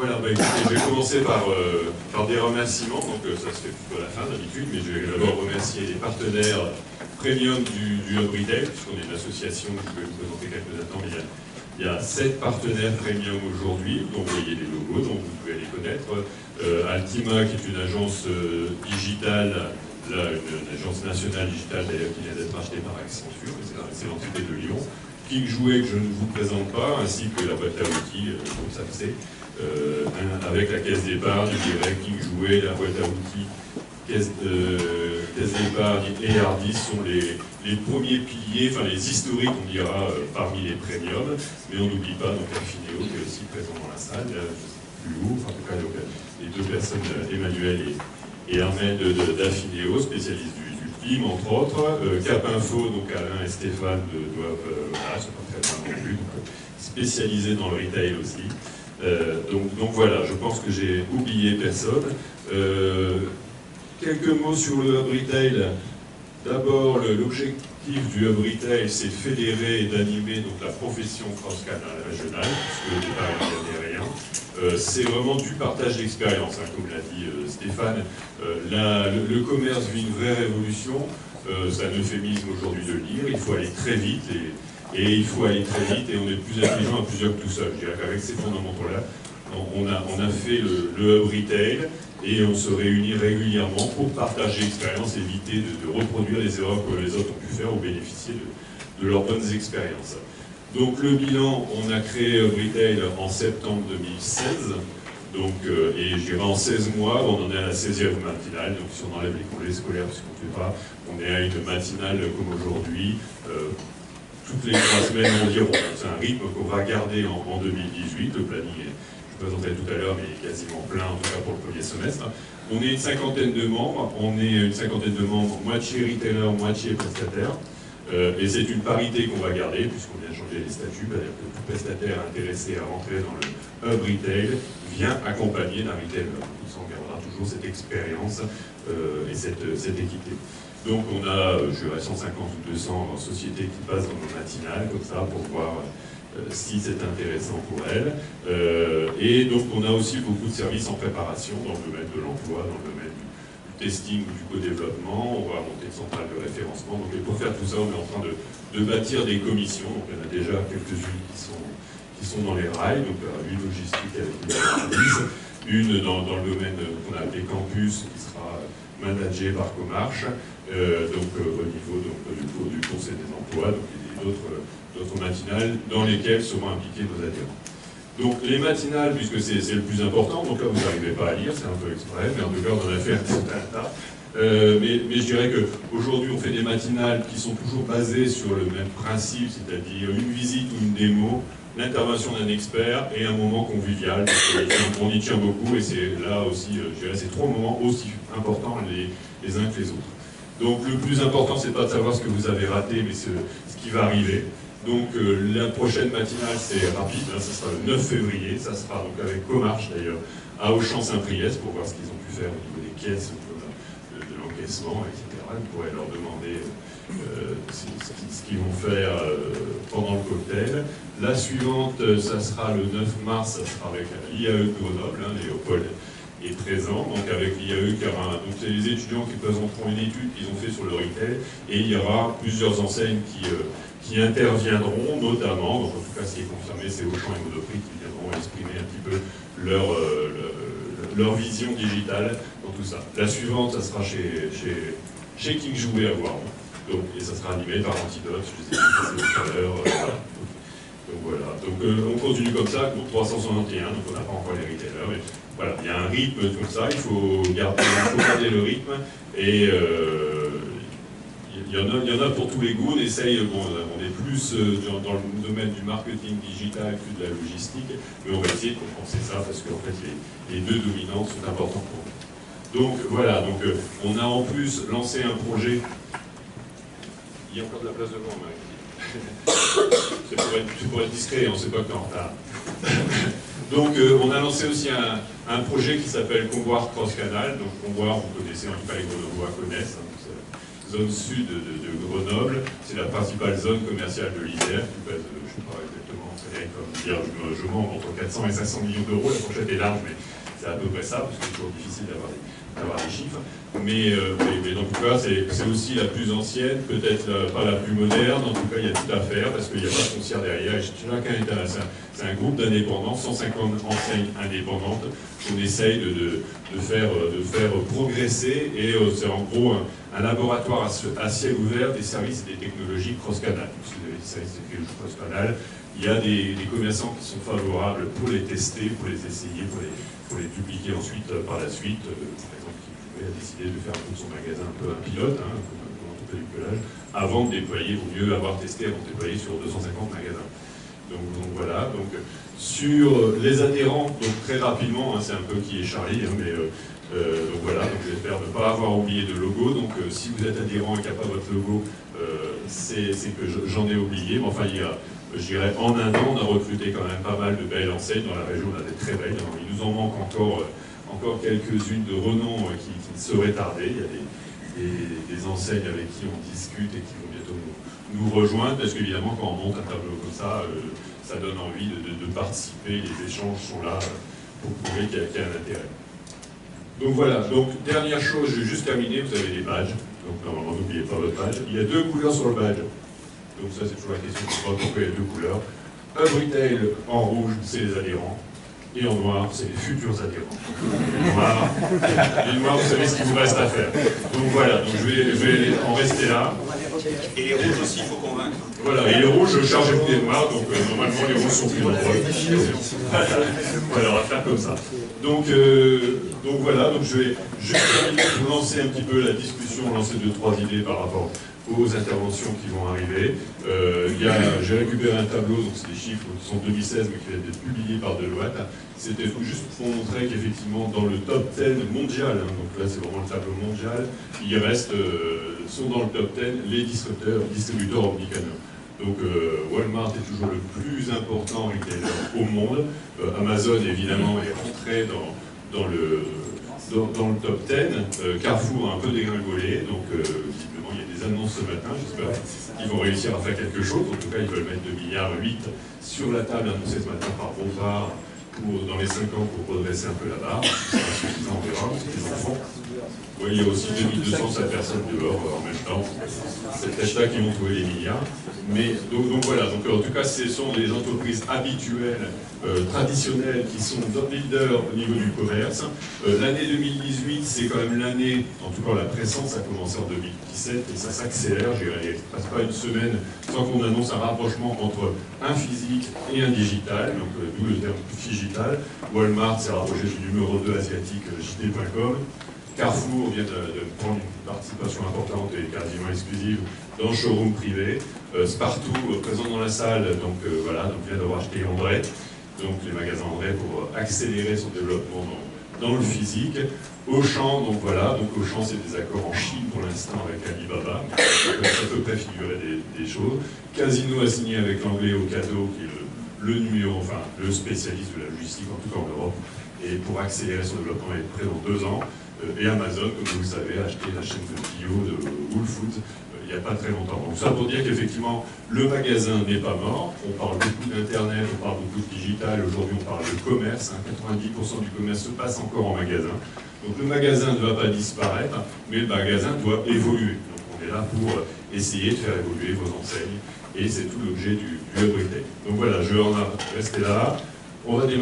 Voilà, bah, écoutez, je vais commencer par des remerciements, donc ça se fait plutôt à la fin d'habitude, mais je vais d'abord remercier les partenaires premium du Hub Retail, puisqu'on est une association, je vais vous présenter quelques instants, mais il y a 7 partenaires premium aujourd'hui, dont vous voyez les logos, donc vous pouvez les connaître. Altima, qui est une agence digitale, une agence nationale digitale d'ailleurs qui vient d'être rachetée par Accenture, c'est l'entité de Lyon. King Jouet, que je ne vous présente pas, ainsi que la boîte à outils, comme ça le sait. Avec la caisse d'épargne, je dirais King Jouet, la boîte à outils, caisse d'épargne et Hardis sont les premiers piliers, enfin les historiques, on dira, parmi les premiums. Mais on n'oublie pas donc Affineo qui est aussi présent dans la salle, plus haut, enfin, en tout cas les deux personnes, Emmanuel et Armel d'Affineo, spécialistes du film, entre autres. Cap Info, donc Alain et Stéphane doivent, voilà, sont pas très loin non plus, donc, spécialisés dans le retail aussi. Donc voilà, je pense que j'ai oublié personne. Quelques mots sur le Hub Retail. D'abord, l'objectif du Hub Retail, c'est de fédérer et d'animer donc la profession cross-canal régionale, puisque au départ, il n'y avait rien. C'est vraiment du partage d'expérience, hein, comme l'a dit Stéphane. Le commerce vit une vraie révolution. C'est un euphémisme aujourd'hui de le dire. Il faut aller très vite et il faut aller très vite et on est plus intelligent à plusieurs que tout seul. Je dirais qu'avec ces fondamentaux-là, on a fait le Hub Retail et on se réunit régulièrement pour partager l'expérience, éviter de reproduire les erreurs que les autres ont pu faire ou bénéficier de leurs bonnes expériences. Donc le bilan, on a créé Hub Retail en septembre 2016. Donc, et je dirais en 16 mois, on en est à la 16e matinale. Donc si on enlève les congés scolaires, puisqu'on ne fait pas, on est à une matinale comme aujourd'hui. Toutes les 3 semaines environ. C'est un rythme qu'on va garder en 2018. Le planning, je présentais tout à l'heure, mais il est quasiment plein, en tout cas pour le premier semestre. On est une cinquantaine de membres. Moitié retailer, moitié prestataire. Et c'est une parité qu'on va garder, puisqu'on vient de changer les statuts. C'est-à-dire que tout prestataire intéressé à rentrer dans le Hub Retail vient accompagner d'un retailer. Comme ça, on gardera toujours cette expérience et cette équité. Donc on a, je dirais, 150 ou 200 sociétés qui passent dans nos matinales, comme ça, pour voir si c'est intéressant pour elles. Et donc on a aussi beaucoup de services en préparation dans le domaine de l'emploi, dans le domaine du testing ou du co-développement. On va monter une centrale de référencement. Donc pour faire tout ça, on est en train de bâtir des commissions. Donc il y en a déjà quelques-unes qui sont dans les rails, donc une logistique avec une service, une dans le domaine qu'on a appelé campus, qui sera managée par Comarch. Donc au niveau du Conseil des emplois, donc il y a d'autres matinales dans lesquelles seront impliqués nos adhérents. Donc les matinales, puisque c'est le plus important, donc là vous n'arrivez pas à lire, c'est un peu exprès, mais en tout cas on en a fait tout un tas. Mais je dirais qu'aujourd'hui on fait des matinales qui sont toujours basées sur le même principe, c'est-à-dire une visite ou une démo, l'intervention d'un expert et un moment convivial. On y tient beaucoup et c'est là aussi, je dirais, c'est 3 moments aussi importants les uns que les autres. Donc le plus important, c'est pas de savoir ce que vous avez raté, mais ce qui va arriver. Donc la prochaine matinale, c'est rapide, hein, ça sera le 9 février, ça sera donc avec Comarch d'ailleurs, à Auchan-Saint-Priest, pour voir ce qu'ils ont pu faire au niveau des caisses, de l'encaissement, etc. Vous pourrez leur demander ce qu'ils vont faire pendant le cocktail. La suivante, ça sera le 9 mars, ça sera avec l'IAE de Grenoble, hein, Léopold est présent, donc avec l'IAE, donc c'est les étudiants qui présenteront une étude qu'ils ont fait sur le retail, et il y aura plusieurs enseignes qui interviendront, notamment, donc en tout cas ce qui est confirmé, c'est Auchan et Monoprix qui viendront exprimer un petit peu leur vision digitale dans tout ça. La suivante, ça sera chez King Jouet à voir, donc, et ça sera animé par Antidote, je les ai dit tout à l'heure. Donc voilà, donc on continue comme ça, pour 361, donc on n'a pas encore les retailers, mais voilà, il y a un rythme comme ça, il faut garder le rythme, et il y en a pour tous les goûts. On essaye, on est plus dans le domaine du marketing digital que de la logistique, mais on va essayer de compenser ça, parce qu'en fait les deux dominants sont importants pour nous. Donc voilà, donc, on a en plus lancé un projet, il y a encore de la place devant, c'est pour être discret, on ne sait pas que tu es en retard. Donc on a lancé aussi un projet qui s'appelle Convoir Cross Canal. Donc Convoir, vous connaissez, en tout cas les Grenoblois connaissent, hein, zone sud de Grenoble. C'est la principale zone commerciale de l'Isère, qui pèse, je ne sais pas exactement, comme dire, je mens entre 400 et 500 millions d'euros. La fourchette est large, mais c'est à peu près ça, parce que c'est toujours difficile d'avoir des chiffres. Mais en tout cas, c'est aussi la plus ancienne, peut-être pas la plus moderne. En tout cas, il y a tout à faire, parce qu'il n'y a pas de foncière derrière. Et chacun est c'est un groupe d'indépendants, 150 enseignes indépendantes qu'on essaye de faire progresser. Et c'est en gros un laboratoire à ciel ouvert des services et des technologies cross-canal. Si vous avez des services et des technologies cross-canal, il y a des commerçants qui sont favorables pour les tester, pour les essayer, pour les dupliquer ensuite par la suite. Par exemple, qui a décidé de faire de son magasin un peu un pilote, comme en tout cas du pelage, avant de déployer, vaut mieux avoir testé avant de déployer sur 250 magasins. Donc voilà, donc sur les adhérents, donc très rapidement, c'est un peu qui est Charlie, donc voilà, donc j'espère ne pas avoir oublié de logo. Donc si vous êtes adhérent et qu'il n'y a pas votre logo, c'est que j'en ai oublié. Mais enfin, je dirais, en un an, on a recruté quand même pas mal de belles enseignes dans la région. On a des très belles. Il nous en manque encore quelques-unes de renom qui ne sauraient tarder. Il y a des enseignes avec qui on discute et qui vont bientôt nous rejoindre, parce qu'évidemment, quand on monte un tableau comme ça, ça donne envie de participer. Les échanges sont là pour prouver qu'il y a un intérêt. Donc voilà, donc dernière chose, je vais juste terminer, vous avez les badges. Donc normalement, n'oubliez pas votre badge. Il y a 2 couleurs sur le badge. Donc ça, c'est toujours la question, pourquoi il y a 2 couleurs. Un retail en rouge, c'est les adhérents. Et en noir, c'est les futurs adhérents. Les noirs, vous savez ce qu'il vous reste à faire. Donc voilà, donc je vais en rester là. Et les rouges aussi, il faut convaincre. Voilà, et les rouges, chargez-vous des noirs, donc normalement les rouges sont plus nombreux. Voilà, on va faire comme ça. Donc voilà, donc je vais juste vous lancer un petit peu la discussion, lancer 2-3 idées par rapport aux interventions qui vont arriver. J'ai récupéré un tableau, donc c'est des chiffres qui sont 2016, mais qui viennent d'être publiés par Deloitte. C'était juste pour montrer qu'effectivement, dans le top 10 mondial, donc là c'est vraiment le tableau mondial, il reste, sont dans le top 10 les distributeurs omnicanaux. Donc Walmart est toujours le plus important retailer au monde. Amazon, évidemment, est rentré dans le top 10. Carrefour a un peu dégringolé, donc visiblement il y a des annonces ce matin, j'espère qu'ils vont réussir à faire quelque chose. En tout cas, ils veulent mettre 2,8 milliards sur la table annoncée ce matin par Bompard dans les 5 ans pour redresser un peu la barre. C'est pas suffisant, on verra, parce qu'ils en font. Ouais, il y a aussi 2200 personnes dehors en même temps. C'est peut-être là qu'ils vont trouver les milliards. Mais donc voilà, donc en tout cas ce sont des entreprises habituelles, traditionnelles, qui sont leaders au niveau du commerce. L'année 2018, c'est quand même l'année, en tout cas la pressance a commencé en 2017 et ça s'accélère. Il ne passe pas une semaine sans qu'on annonce un rapprochement entre un physique et un digital, donc d'où le terme digital. Walmart s'est rapproché du numéro 2 asiatique JD.com. Carrefour vient de prendre une participation importante et quasiment exclusive dans le showroom privé. Spartoo, présent dans la salle, donc voilà, donc vient d'avoir acheté André, donc les magasins André pour accélérer son développement dans le physique. Auchan, donc voilà, donc Auchan c'est des accords en Chine pour l'instant avec Alibaba, ça peut préfigurer des choses. Casino a signé avec l'anglais Ocado, qui est le spécialiste de la logistique, en tout cas en Europe, et pour accélérer son développement, il est prêt dans 2 ans. Et Amazon, comme vous le savez, a acheté la chaîne de bio de Whole Foods il n'y a pas très longtemps. Donc ça pour dire qu'effectivement, le magasin n'est pas mort. On parle beaucoup d'Internet, on parle beaucoup de digital. Aujourd'hui, on parle de commerce. 90% du commerce se passe encore en magasin. Donc le magasin ne va pas disparaître, mais le magasin doit évoluer. Donc on est là pour essayer de faire évoluer vos enseignes. Et c'est tout l'objet du hub retail. Donc voilà, je vais en rester là. On va démarrer.